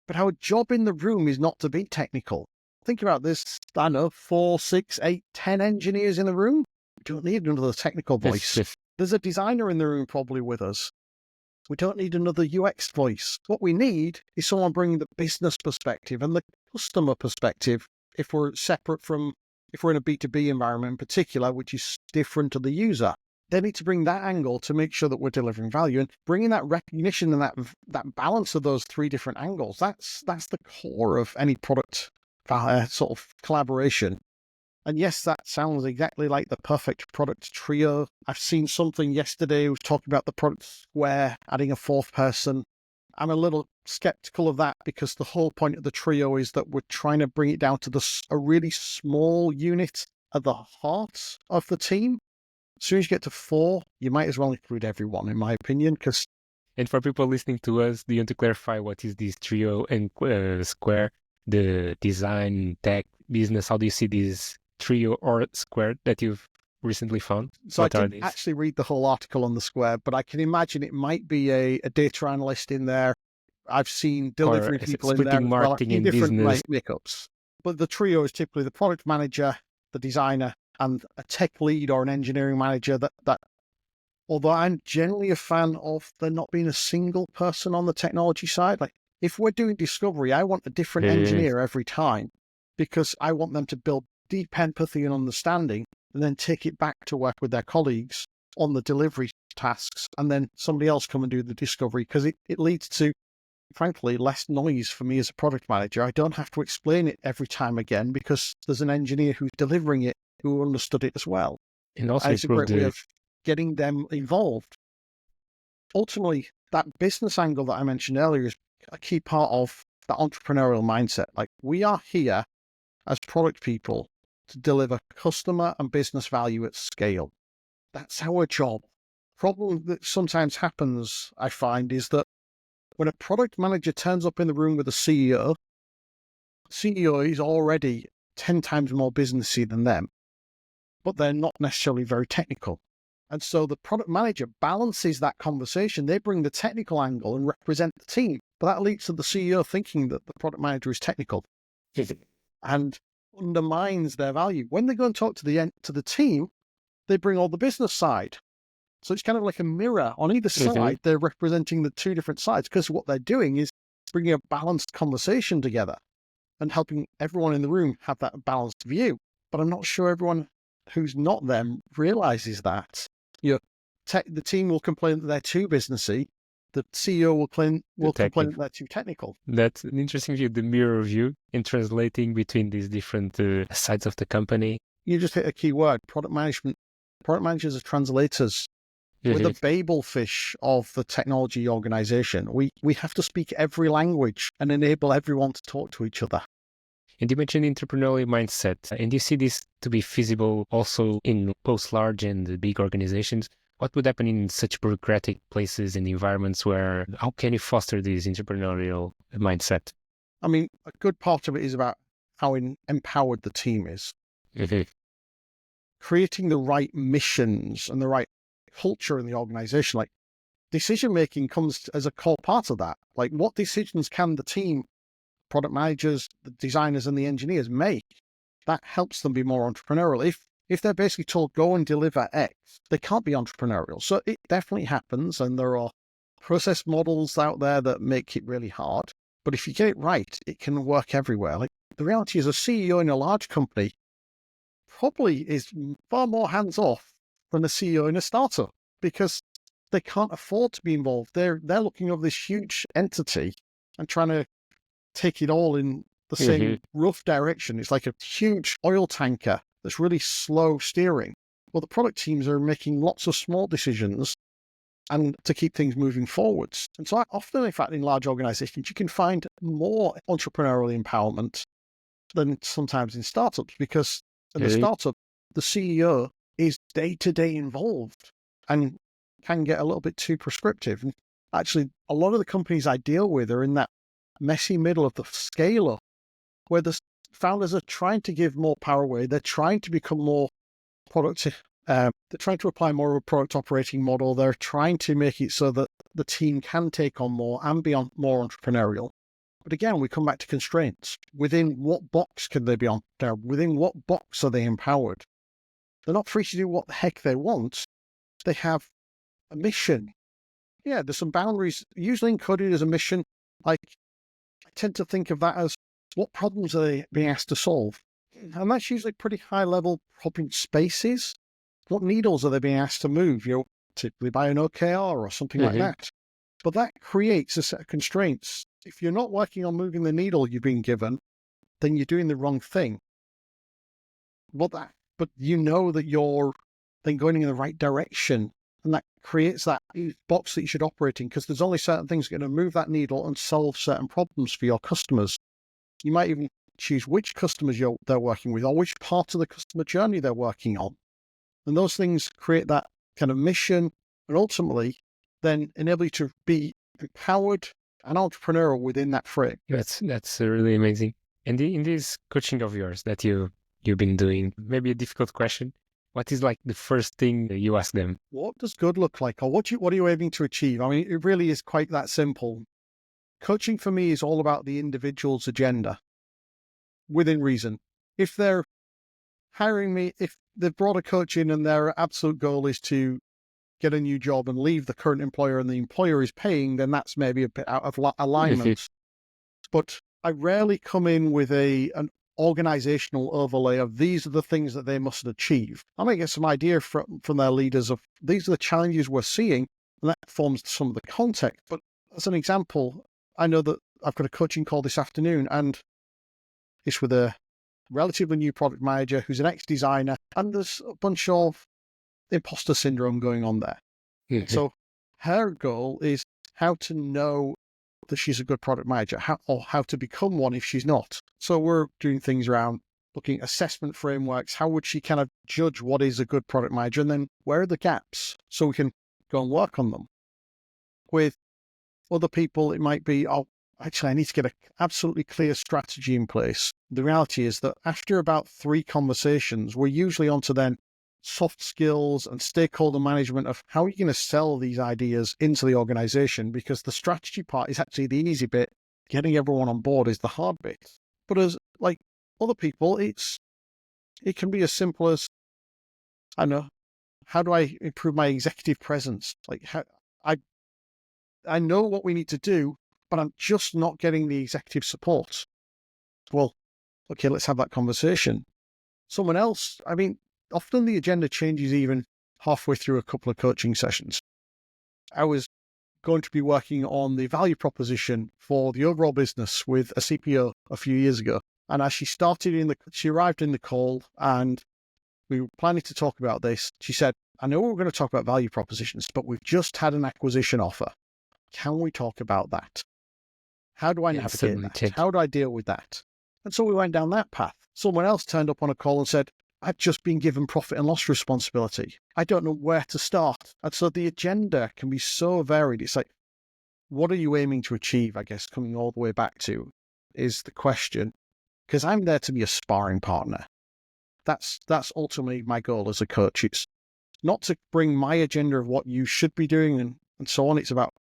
But our job in the room is not to be technical. Think about this, 4, 6, 8, 10 engineers in the room. We don't need another technical voice. There's a designer in the room probably with us. We don't need another UX voice. What we need is someone bringing the business perspective and the customer perspective if we're in a B2B environment in particular, which is different to the user. They need to bring that angle to make sure that we're delivering value, and bringing that recognition and that balance of those 3 different angles. That's the core of any product sort of collaboration. And yes, that sounds exactly like the perfect product trio. I've seen something yesterday, was talking about the product square, adding a 4th person. I'm a little skeptical of that because the whole point of the trio is that we're trying to bring it down to a really small unit at the heart of the team. As soon as you get to 4, you might as well include everyone, in my opinion, because...
And for people listening to us, do you want to clarify what is this trio and square, the design, tech, business? How do you see this trio or square that you've recently found?
So
what
I didn't actually read the whole article on the square, but I can imagine it might be a data analyst in there. I've seen delivery people in there as well, in different makeups. But the trio is typically the product manager, the designer, and a tech lead or an engineering manager that although I'm generally a fan of there not being a single person on the technology side. Like, if we're doing discovery, I want a different engineer every time because I want them to build deep empathy and understanding and then take it back to work with their colleagues on the delivery tasks, and then somebody else come and do the discovery, because it leads to, frankly, less noise for me as a product manager. I don't have to explain it every time again because there's an engineer who's delivering it who understood it as well.
And also
it's a great way of getting them involved. Ultimately, that business angle that I mentioned earlier is a key part of the entrepreneurial mindset. Like, we are here as product people to deliver customer and business value at scale. That's our job. Problem that sometimes happens, I find, is that when a product manager turns up in the room with a CEO is already 10 times more businessy than them, but they're not necessarily very technical. And so the product manager balances that conversation. They bring the technical angle and represent the team, but that leads to the CEO thinking that the product manager is technical and undermines their value. When they go and talk to the team, they bring all the business side. So it's kind of like a mirror. On either side, they're representing the two different sides, because what they're doing is bringing a balanced conversation together and helping everyone in the room have that balanced view. But I'm not sure everyone who's not them realizes that. The team will complain that they're too businessy. The CEO will complain that they're too technical.
That's an interesting view, the mirror view, in translating between these different sides of the company.
You just hit a key word: product management. Product managers are translators. We're the Babel fish of the technology organization. We have to speak every language and enable everyone to talk to each other.
And you mentioned entrepreneurial mindset, and you see this to be feasible also in both large and big organizations. What would happen in such bureaucratic places and environments how can you foster this entrepreneurial mindset?
I mean, a good part of it is about how empowered the team is. Creating the right missions and the right culture in the organization. Like, decision-making comes as a core part of that. Like, what decisions can the team, product managers, the designers, and the engineers make? That helps them be more entrepreneurial. If they're basically told, go and deliver X, they can't be entrepreneurial. So it definitely happens, and there are process models out there that make it really hard. But if you get it right, it can work everywhere. Like, the reality is, a CEO in a large company probably is far more hands-off than a CEO in a startup, because they can't afford to be involved. They're looking over this huge entity and trying to take it all in the same rough direction. It's like a huge oil tanker that's really slow steering. Well, the product teams are making lots of small decisions and to keep things moving forwards. And so often, in fact, in large organizations, you can find more entrepreneurial empowerment than sometimes in startups, because in the startup, the CEO is day-to-day involved and can get a little bit too prescriptive. And actually, a lot of the companies I deal with are in that messy middle of the scale-up, where the founders are trying to give more power away. They're trying to become more productive. They're trying to apply more of a product operating model. They're trying to make it so that the team can take on more and be more entrepreneurial. But again, we come back to constraints. Within what box can they be on? Within what box are they empowered? They're not free to do what the heck they want. They have a mission. Yeah, there's some boundaries, usually encoded as a mission. Like, I tend to think of that as, what problems are they being asked to solve? And that's usually pretty high-level problem spaces. What needles are they being asked to move? Typically by an OKR or something like that. But that creates a set of constraints. If you're not working on moving the needle you've been given, then you're doing the wrong thing. But you know that you're then going in the right direction, and that creates that box that you should operate in, because there's only certain things that are going to move that needle and solve certain problems for your customers. You might even choose which customers they're working with or which part of the customer journey they're working on. And those things create that kind of mission and ultimately then enable you to be empowered and entrepreneurial within that frame.
That's really amazing. And in this coaching of yours that you've been doing, maybe a difficult question. What is like the first thing that you ask them?
What does good look like? Or what are you aiming to achieve? I mean, it really is quite that simple. Coaching for me is all about the individual's agenda within reason. If they're hiring me, if they've brought a coach in and their absolute goal is to get a new job and leave the current employer and the employer is paying, then that's maybe a bit out of alignment. But I rarely come in with an organizational overlay of these are the things that they must achieve. I might get some idea from their leaders of these are the challenges we're seeing, and that forms some of the context. But as an example, I know that I've got a coaching call this afternoon, and it's with a relatively new product manager who's an ex-designer, and there's a bunch of imposter syndrome going on there. So her goal is how to know that she's a good product manager, how to become one if she's not. So we're doing things around looking at assessment frameworks. How would she kind of judge what is a good product manager? And then where are the gaps so we can go and work on them? With other people, it might be, actually, I need to get an absolutely clear strategy in place. The reality is that after about 3 conversations, we're usually onto then soft skills and stakeholder management of how are you going to sell these ideas into the organization, because the strategy part is actually the easy bit. Getting everyone on board is the hard bit. But as like other people, it can be as simple as, I know, how do I improve my executive presence? Like I know what we need to do, but I'm just not getting the executive support. Well, okay, let's have that conversation. Someone else, I mean, often the agenda changes even halfway through a couple of coaching sessions. I was going to be working on the value proposition for the overall business with a CPO a few years ago. And as she arrived in the call and we were planning to talk about this, she said, I know we're going to talk about value propositions, but we've just had an acquisition offer. Can we talk about that? How do I navigate that? How do I deal with that? And so we went down that path. Someone else turned up on a call and said, I've just been given profit and loss responsibility. I don't know where to start. And so the agenda can be so varied. It's like, what are you aiming to achieve? I guess coming all the way back to is the question, because I'm there to be a sparring partner. That's ultimately my goal as a coach. It's not to bring my agenda of what you should be doing and so on. It's about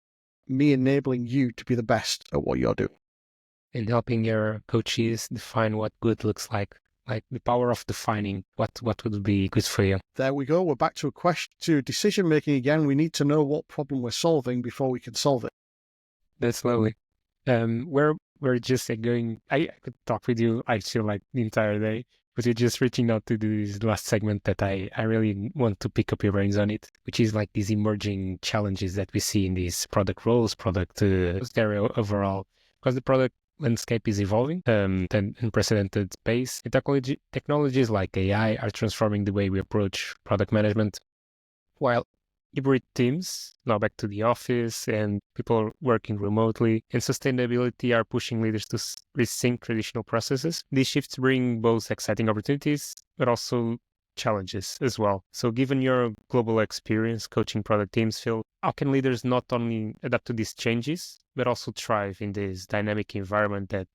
me enabling you to be the best at what you're doing.
And helping your coaches define what good looks like the power of defining what would be good for you.
There we go. We're back to decision making again. We need to know what problem we're solving before we can solve it.
That's lovely. We're just going, I could talk with you, I feel like the entire day, but you're just reaching out to do this last segment that I really want to pick up your brains on it, which is like these emerging challenges that we see in these product roles, product area overall, because the product landscape is evolving at an unprecedented pace. And technologies like AI are transforming the way we approach product management, while hybrid teams, now back to the office, and people working remotely, and sustainability are pushing leaders to rethink traditional processes. These shifts bring both exciting opportunities, but also challenges as well. So given your global experience coaching product teams, Phil, how can leaders not only adapt to these changes, but also thrive in this dynamic environment that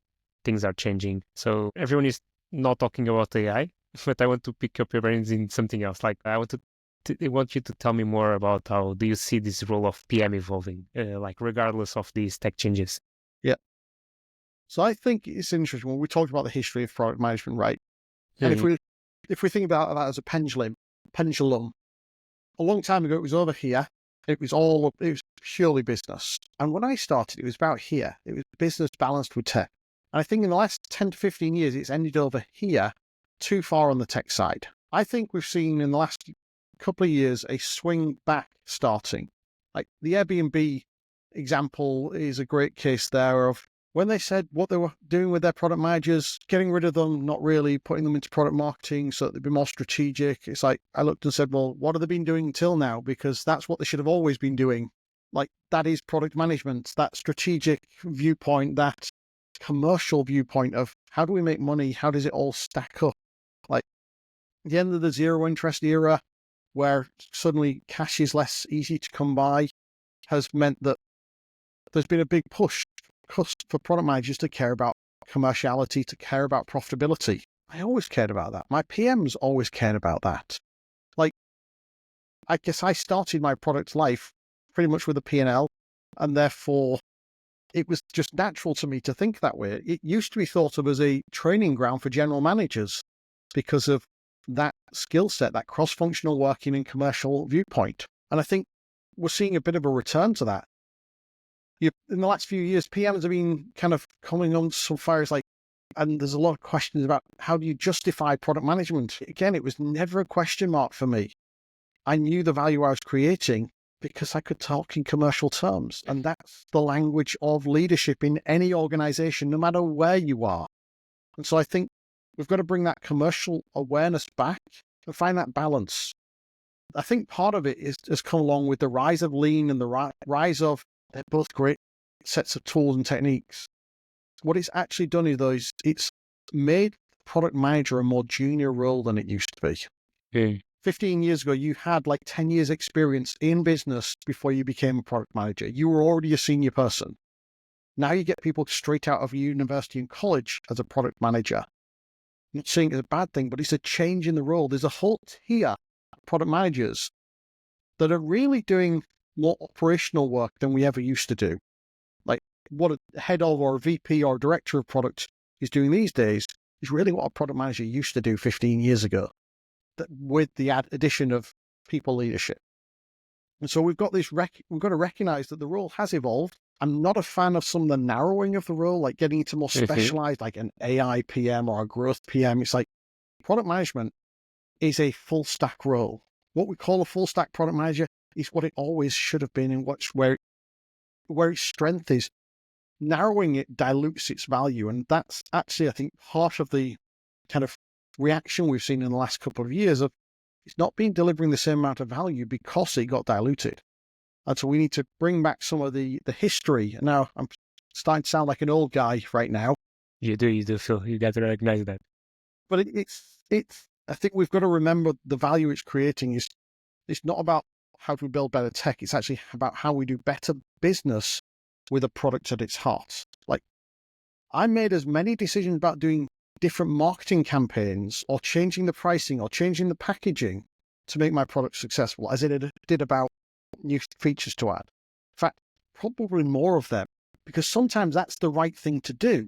things are changing? So everyone is not talking about AI, but I want to pick up your brains in something else. Like I want you to tell me more about how do you see this role of PM evolving, like regardless of these tech changes?
Yeah. So I think it's interesting when we talked about the history of product management, right? And if we think about that as a pendulum, a long time ago, it was over here. It was purely business. And when I started, it was about here. It was business balanced with tech. And I think in the last 10 to 15 years, it's ended over here, too far on the tech side. I think we've seen in the last couple of years a swing back starting. Like the Airbnb example is a great case there of when they said what they were doing with their product managers, getting rid of them, not really, putting them into product marketing so that they'd be more strategic. It's like, I looked and said, well, what have they been doing until now? Because that's what they should have always been doing. Like, that is product management, that strategic viewpoint, that commercial viewpoint of how do we make money? How does it all stack up? Like, the end of the zero interest era, where suddenly cash is less easy to come by, has meant that there's been a big push for product managers to care about commerciality, to care about profitability. I always cared about that. My PMs always cared about that. Like, I guess I started my product life pretty much with a P&L, and therefore it was just natural to me to think that way. It used to be thought of as a training ground for general managers because of that skill set, that cross-functional working and commercial viewpoint. And I think we're seeing a bit of a return to that. In the last few years, PMs have been kind of coming on so far as like, and there's a lot of questions about how do you justify product management? Again, it was never a question mark for me. I knew the value I was creating because I could talk in commercial terms. And that's the language of leadership in any organization, no matter where you are. And so I think we've got to bring that commercial awareness back and find that balance. I think part of it has come along with the rise of lean and the rise of, they're both great sets of tools and techniques. What it's actually done is it's made product manager a more junior role than it used to be. 15 years ago, you had like 10 years experience in business before you became a product manager. You were already a senior person. Now you get people straight out of university and college as a product manager. I'm not saying it's a bad thing, but it's a change in the role. There's a whole tier of product managers that are really doing more operational work than we ever used to do. Like what a head of or a VP or a director of product is doing these days is really what a product manager used to do 15 years ago, with the addition of people leadership. And so we've got we've got to recognize that the role has evolved. I'm not a fan of some of the narrowing of the role, like getting into more specialized, like an AI PM or a growth PM. It's like product management is a full stack role. What we call a full stack product manager is what it always should have been, and where its strength is. Narrowing it dilutes its value. And that's actually, I think, part of the kind of reaction we've seen in the last couple of years of it's not been delivering the same amount of value because it got diluted. And so we need to bring back some of the history. Now, I'm starting to sound like an old guy right now.
You do, Phil. You got to recognize that.
But I think we've got to remember the value it's creating is, it's not about how do we build better tech. It's actually about how we do better business with a product at its heart. Like, I made as many decisions about doing different marketing campaigns or changing the pricing or changing the packaging to make my product successful as it did about new features to add. In fact, probably more of them, because sometimes that's the right thing to do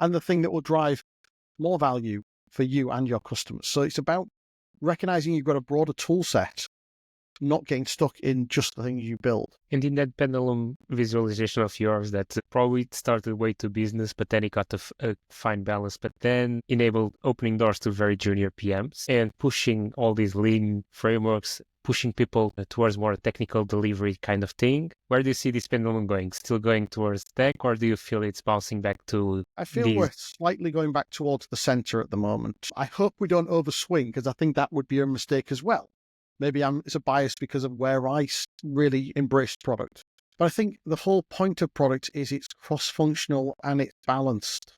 and the thing that will drive more value for you and your customers. So it's about recognizing you've got a broader tool set, not getting stuck in just the things you build.
And in that pendulum visualization of yours, that probably started way to business, but then it got a fine balance, but then enabled opening doors to very junior PMs and pushing all these lean frameworks, pushing people towards more technical delivery kind of thing. Where do you see this pendulum going? Still going towards tech, or do you feel it's bouncing back to
I feel we're slightly going back towards the center at the moment. I hope we don't overswing, because I think that would be a mistake as well. Maybe it's a bias because of where I really embraced product. But I think the whole point of product is it's cross-functional and it's balanced.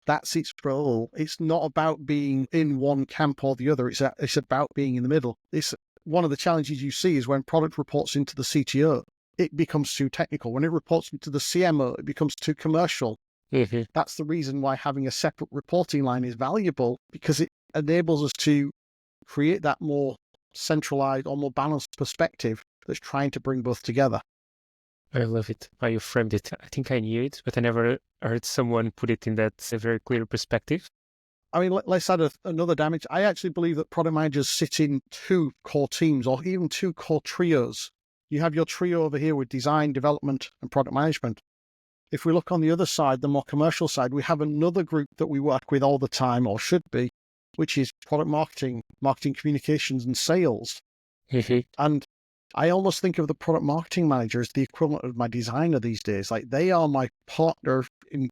That's its role. It's not about being in one camp or the other. It's about being in the middle. It's one of the challenges you see is when product reports into the CTO, it becomes too technical. When it reports into the CMO, it becomes too commercial.
Mm-hmm.
That's the reason why having a separate reporting line is valuable, because it enables us to create that more centralized or more balanced perspective that's trying to bring both together.
I love it, how you framed it. I think I knew it, but I never heard someone put it in that very clear perspective.
I mean, let's add another damage. I actually believe that product managers sit in two core teams or even two core trios. You have your trio over here with design, development, and product management. If we look on the other side, the more commercial side, we have another group that we work with all the time, or should be, which is product marketing, marketing communications, and sales.
Mm-hmm.
And I almost think of the product marketing manager as the equivalent of my designer these days. Like they are my partner in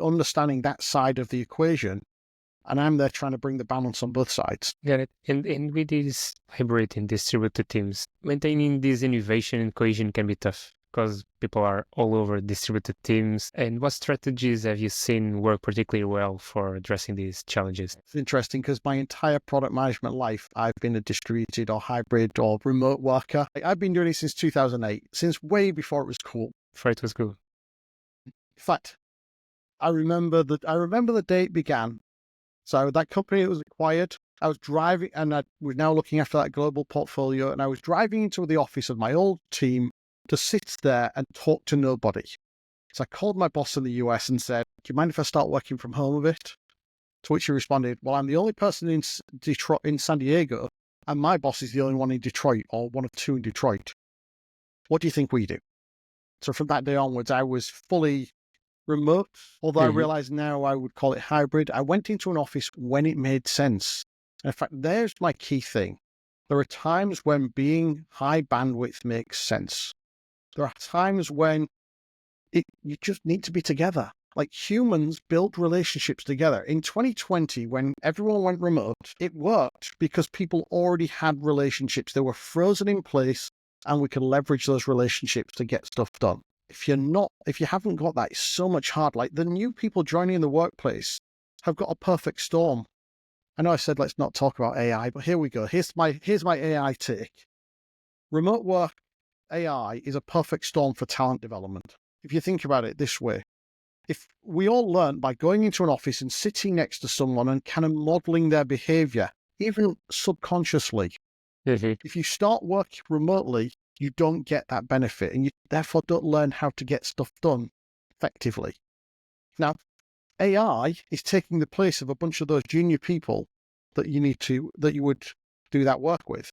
understanding that side of the equation. And I'm there trying to bring the balance on both sides.
Got it. And with these hybrid and distributed teams, maintaining this innovation and cohesion can be tough because people are all over distributed teams. And what strategies have you seen work particularly well for addressing these challenges?
It's interesting because my entire product management life, I've been a distributed or hybrid or remote worker. I've been doing it since 2008, since way before it was cool.
Before it was cool.
In fact, I remember the day it began. So that company that was acquired, I was driving, and I was now looking after that global portfolio, and I was driving into the office of my old team to sit there and talk to nobody. So I called my boss in the US and said, do you mind if I start working from home a bit? To which he responded, well, I'm the only person in Detroit, in San Diego, and my boss is the only one in Detroit, or one of two in Detroit. What do you think we do? So from that day onwards, I was fully remote, although I realize now I would call it hybrid. I went into an office when it made sense. In fact, there's my key thing. There are times when being high bandwidth makes sense. There are times when you just need to be together. Like humans build relationships together. In 2020, when everyone went remote, it worked because people already had relationships. They were frozen in place and we could leverage those relationships to get stuff done. If you haven't got that, it's so much harder. Like the new people joining the workplace have got a perfect storm. I know I said let's not talk about AI, but here we go. Here's my AI take. Remote work AI is a perfect storm for talent development. If you think about it this way, if we all learn by going into an office and sitting next to someone and kind of modeling their behavior, even subconsciously, if you start working remotely, you don't get that benefit and you therefore don't learn how to get stuff done effectively. Now, AI is taking the place of a bunch of those junior people that you would do that work with.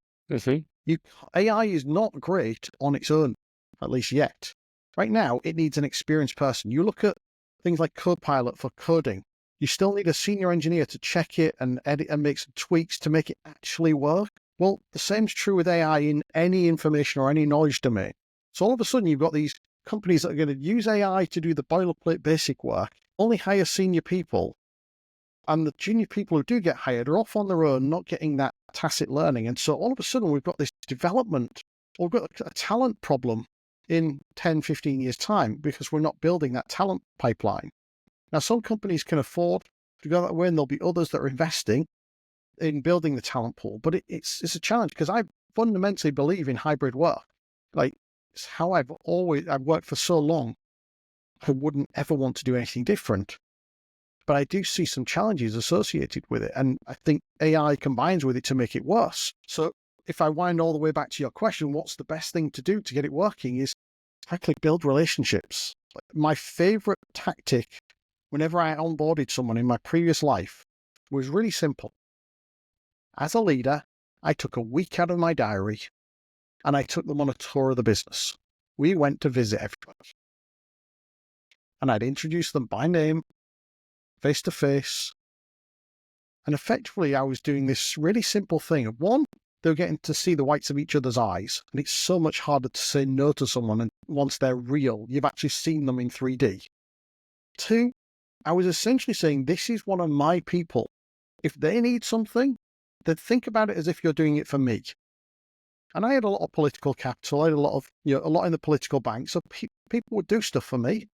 AI is not great on its own, at least yet. Right now, it needs an experienced person. You look at things like Copilot for coding. You still need a senior engineer to check it and edit and make some tweaks to make it actually work. Well, the same's true with AI in any information or any knowledge domain. So all of a sudden, you've got these companies that are going to use AI to do the boilerplate basic work, only hire senior people. And the junior people who do get hired are off on their own, not getting that tacit learning. And so all of a sudden, we've got this development, or we've got a talent problem in 10, 15 years' time because we're not building that talent pipeline. Now, some companies can afford to go that way, and there'll be others that are investing in building the talent pool. But it's a challenge because I fundamentally believe in hybrid work. Like, it's how I've worked for so long. I wouldn't ever want to do anything different. But I do see some challenges associated with it. And I think AI combines with it to make it worse. So if I wind all the way back to your question, what's the best thing to do to get it working is actually build relationships. My favorite tactic whenever I onboarded someone in my previous life was really simple. As a leader, I took a week out of my diary and I took them on a tour of the business. We went to visit everybody. And I'd introduce them by name, face to face. And effectively, I was doing this really simple thing. One, they were getting to see the whites of each other's eyes. And it's so much harder to say no to someone and once they're real, you've actually seen them in 3D. Two, I was essentially saying, this is one of my people. If they need something, then think about it as if you're doing it for me. And I had a lot of political capital. I had a lot in the political bank. So people would do stuff for me.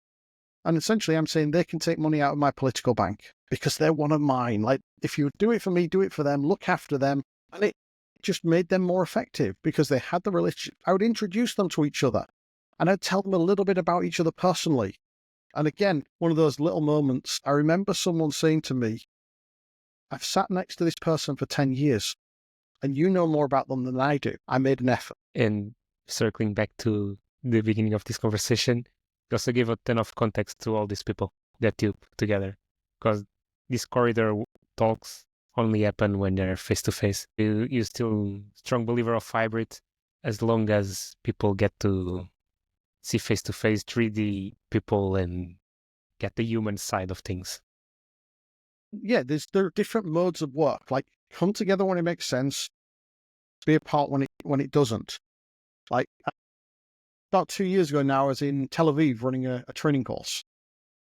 And essentially, I'm saying they can take money out of my political bank because they're one of mine. Like, if you do it for me, do it for them, look after them. And it just made them more effective because they had the relationship. I would introduce them to each other and I'd tell them a little bit about each other personally. And again, one of those little moments, I remember someone saying to me, I've sat next to this person for 10 years and you know more about them than I do. I made an effort.
And circling back to the beginning of this conversation, you also give a ton of context to all these people that you put together because these corridor talks only happen when they're face-to-face. You're still strong believer of hybrid as long as people get to see face-to-face 3D people and get the human side of things.
Yeah, there are different modes of work. Like, come together when it makes sense, be apart when it doesn't. Like about 2 years ago now, I was in Tel Aviv running a training course.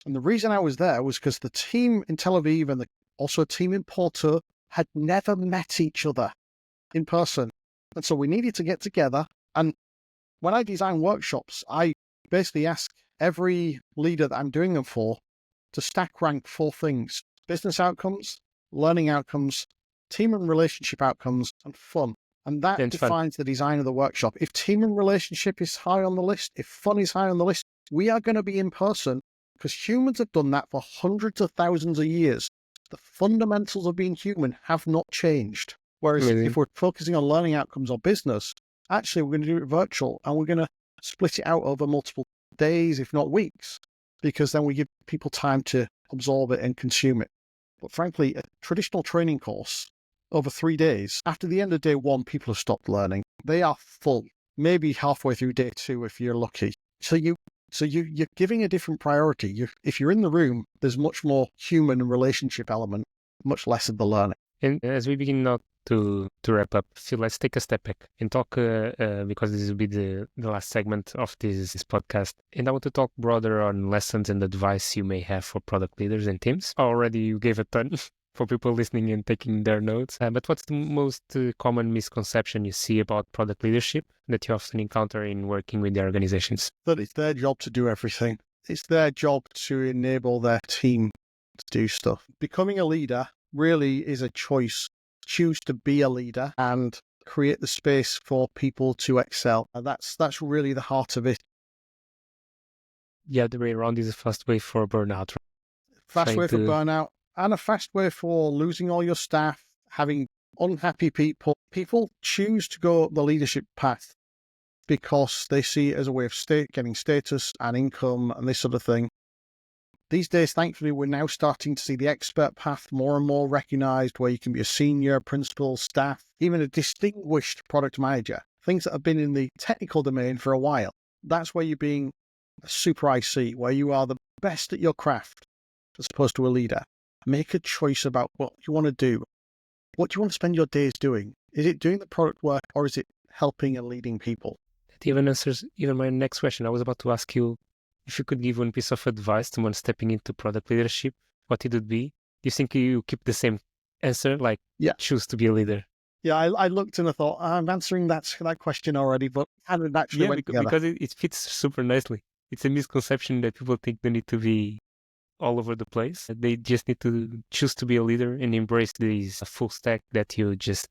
And the reason I was there was because the team in Tel Aviv and also a team in Porto had never met each other in person. And so we needed to get together. And when I design workshops, I basically ask every leader that I'm doing them for to stack rank 4 things: business outcomes, learning outcomes, team and relationship outcomes, and fun. And that
And fun.
defines the design of the workshop. If team and relationship is high on the list, if fun is high on the list, we are going to be in person, because humans have done that for hundreds of thousands of years. The fundamentals of being human have not changed. Whereas
Amazing.
if we're focusing on learning outcomes or business, actually we're going to do it virtual, and we're going to split it out over multiple days, if not weeks, because then we give people time to absorb it and consume it. But frankly, a traditional training course over 3 days, after the end of day 1, people have stopped learning. They are full, maybe halfway through day 2 if you're lucky. So you're giving a different priority. If you're in the room, there's much more human and relationship element, much less of the learning.
And as we begin now to wrap up, Phil, let's take a step back and talk, because this will be the last segment of this podcast. And I want to talk broader on lessons and advice you may have for product leaders and teams. Already you gave a ton for people listening and taking their notes. But what's the most common misconception you see about product leadership that you often encounter in working with the organizations?
That it's their job to do everything. It's their job to enable their team to do stuff. Becoming a leader really is a choice. Choose to be a leader and create the space for people to excel. And that's really the heart of it.
Yeah, the way around is a fast way for burnout.
Fast way for
Trying to-
burnout, and a fast way for losing all your staff, having unhappy people. People choose to go the leadership path because they see it as a way of getting status and income and this sort of thing. These days, thankfully, we're now starting to see the expert path more and more recognized, where you can be a senior, principal, staff, even a distinguished product manager, things that have been in the technical domain for a while. That's where you're being a super IC, where you are the best at your craft, as opposed to a leader. Make a choice about what you want to do. What do you want to spend your days doing? Is it doing the product work, or is it helping and leading people?
That even answers even my next question. I was about to ask you if you could give one piece of advice to one stepping into product leadership, what it would be. Do you think you keep the same answer, like choose to be a leader?
Yeah, I looked and I thought, I'm answering that question already, but kind of naturally went together.
Because it fits super nicely. It's a misconception that people think they need to be all over the place. They just need to choose to be a leader and embrace this full stack that you just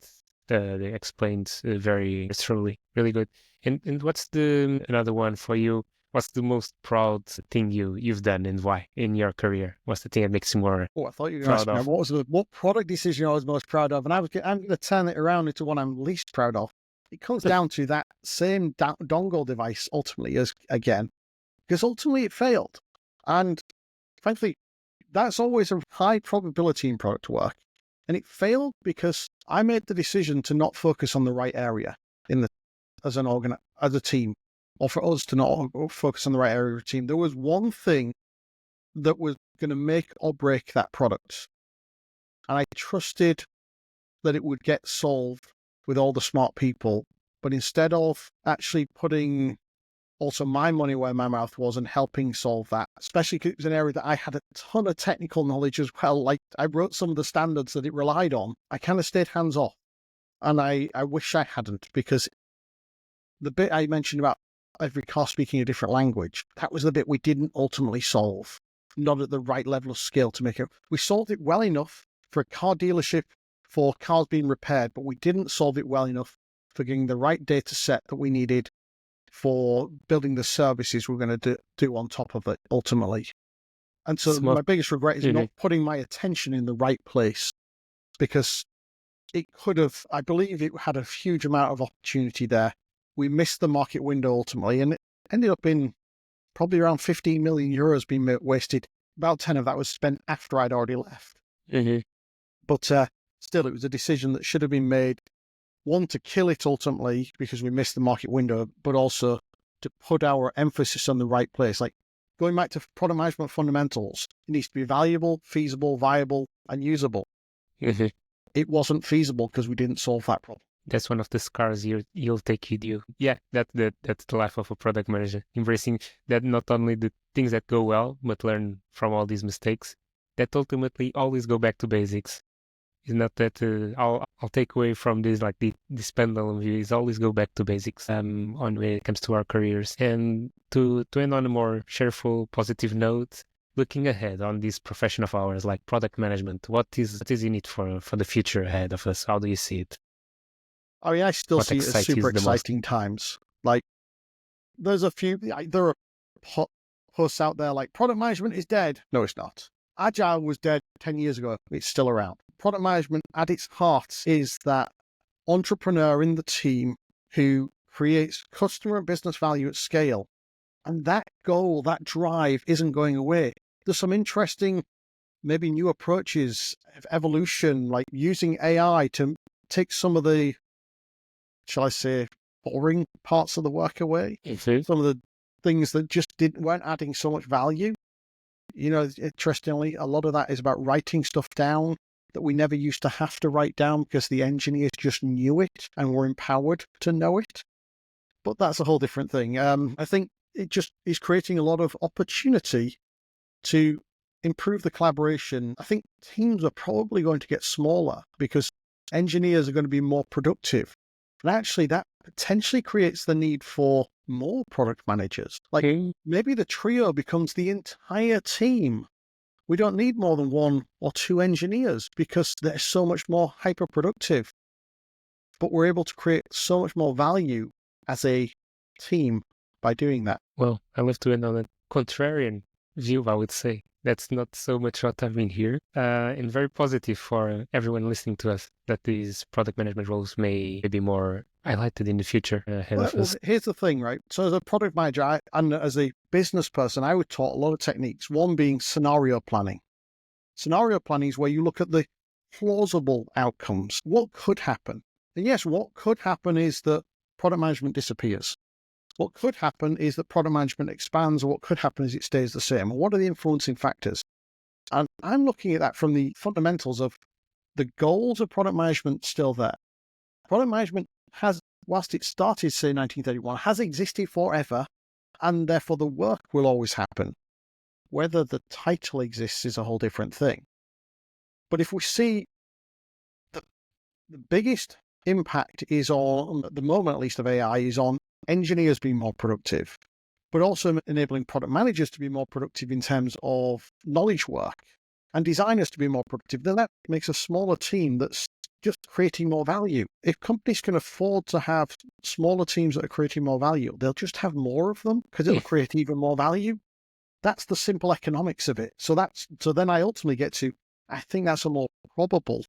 explained very thoroughly. Really good. And what's another one for you? What's the most proud thing you've done and why in your career? What's the thing that makes you more
I thought you were going to ask me what product decision I was most proud of, and I'm going to turn it around into one I'm least proud of. It comes down to that same dongle device ultimately, because ultimately it failed, and frankly, that's always a high probability in product work, and it failed because I made the decision to not focus on the right area as a team. Or for us to not focus on the right area of the team. There was one thing that was going to make or break that product. And I trusted that it would get solved with all the smart people. But instead of actually putting also my money where my mouth was and helping solve that, especially because it was an area that I had a ton of technical knowledge as well. Like I wrote some of the standards that it relied on. I kind of stayed hands off. And I wish I hadn't, because the bit I mentioned about every car speaking a different language, that was the bit we didn't ultimately solve, not at the right level of skill to make it. We solved it well enough for a car dealership, for cars being repaired, but we didn't solve it well enough for getting the right data set that we needed for building the services we're going to do on top of it ultimately. And so my biggest regret is not putting my attention in the right place, because it could have, I believe it had a huge amount of opportunity there. We missed the market window ultimately, and it ended up in probably around 15 million euros being wasted. About 10 of that was spent after I'd already left.
Mm-hmm.
But still, it was a decision that should have been made. One, to kill it ultimately because we missed the market window, but also to put our emphasis on the right place. Like going back to product management fundamentals, it needs to be valuable, feasible, viable, and usable.
Mm-hmm.
It wasn't feasible because we didn't solve that problem.
That's one of the scars you'll take with you. Yeah, that's the life of a product manager. Embracing that not only the things that go well, but learn from all these mistakes. That ultimately always go back to basics. It's not that I'll take away from this like this pendulum view. Is always go back to basics. On when it comes to our careers, and to end on a more cheerful, positive note. Looking ahead on this profession of ours, like product management, what is in it for the future ahead of us? How do you see it?
I mean, I still
What
see it as
excites you
super
the most?
exciting times. Like, there are posts out there like product management is dead. No, it's not. Agile was dead 10 years ago. It's still around. Product management at its heart is that entrepreneur in the team who creates customer and business value at scale. And that goal, that drive isn't going away. There's some interesting, maybe new approaches of evolution, like using AI to take some of the, shall I say, boring parts of the work away. Some of the things that just weren't adding so much value. You know, interestingly, a lot of that is about writing stuff down that we never used to have to write down because the engineers just knew it and were empowered to know it. But that's a whole different thing. I think it just is creating a lot of opportunity to improve the collaboration. I think teams are probably going to get smaller because engineers are going to be more productive. And actually, that potentially creates the need for more product managers. Like maybe the trio becomes the entire team. We don't need more than one or two engineers because they're so much more hyper productive. But we're able to create so much more value as a team by doing that.
Well, I love to end on a contrarian view, I would say. That's not so much what I've been here, and very positive for everyone listening to us that these product management roles may be more highlighted in the future ahead of us.
Here's the thing, right? So as a product manager and as a business person, I would taught a lot of techniques, one being scenario planning. Scenario planning is where you look at the plausible outcomes. What could happen? And yes, what could happen is that product management disappears. What could happen is that product management expands, or what could happen is it stays the same. What are the influencing factors? And I'm looking at that from the fundamentals of the goals of product management still there. Product management has, whilst it started, say, 1931, has existed forever, and therefore the work will always happen. Whether the title exists is a whole different thing. But if we see the biggest impact is on, at the moment at least, of AI is on engineers being more productive, but also enabling product managers to be more productive in terms of knowledge work and designers to be more productive, then that makes a smaller team that's just creating more value. If companies can afford to have smaller teams that are creating more value, they'll just have more of them because it'll create even more value. That's the simple economics of it. So then I ultimately get to, I think that's a more probable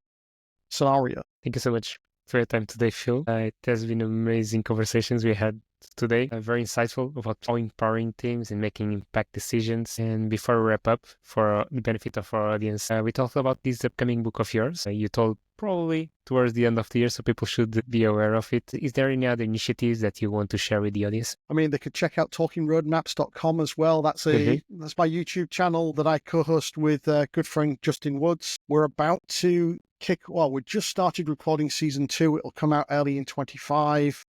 scenario.
Thank you so much for your time today, Phil. It has been amazing conversations we had today. Very insightful about how empowering teams and making impact decisions. And before we wrap up, for the benefit of our audience, we talked about this upcoming book of yours. You told probably towards the end of the year, so people should be aware of it. Is there any other initiatives that you want to share with the audience?
I mean, they could check out talkingroadmaps.com as well. That's that's my YouTube channel that I co-host with good friend Justin Woods. We're about to we just started recording season 2. It'll come out early in 25.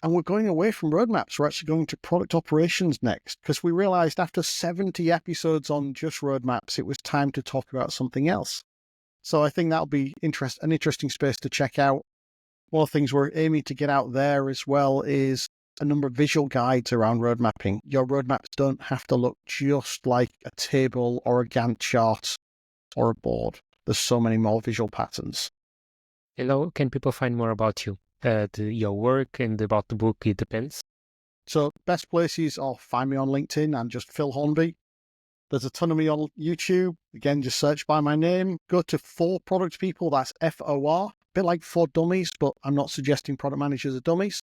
And we're going away from roadmaps. We're actually going to product operations next because we realized after 70 episodes on just roadmaps, it was time to talk about something else. So I think that'll be an interesting space to check out. One of the things we're aiming to get out there as well is a number of visual guides around road mapping. Your roadmaps don't have to look just like a table or a Gantt chart or a board. There's so many more visual patterns.
Hello, can people find more about you? Your work and about the book, it depends.
So best places are find me on LinkedIn. I'm just Phil Hornby. There's a ton of me on YouTube. Again, just search by my name. Go to For Product People. That's FOR. A bit like For Dummies, but I'm not suggesting product managers are dummies.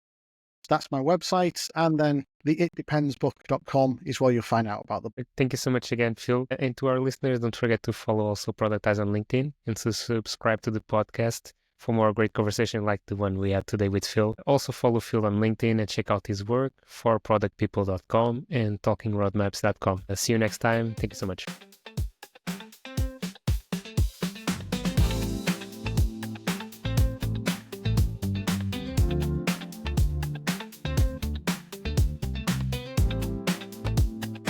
That's my website. And then the itdependsbook.com is where you'll find out about them.
Thank you so much again, Phil. And to our listeners, don't forget to follow also Productized on LinkedIn and to subscribe to the podcast for more great conversation like the one we had today with Phil. Also follow Phil on LinkedIn and check out his work for productpeople.com and talkingroadmaps.com. See you next time. Thank you so much.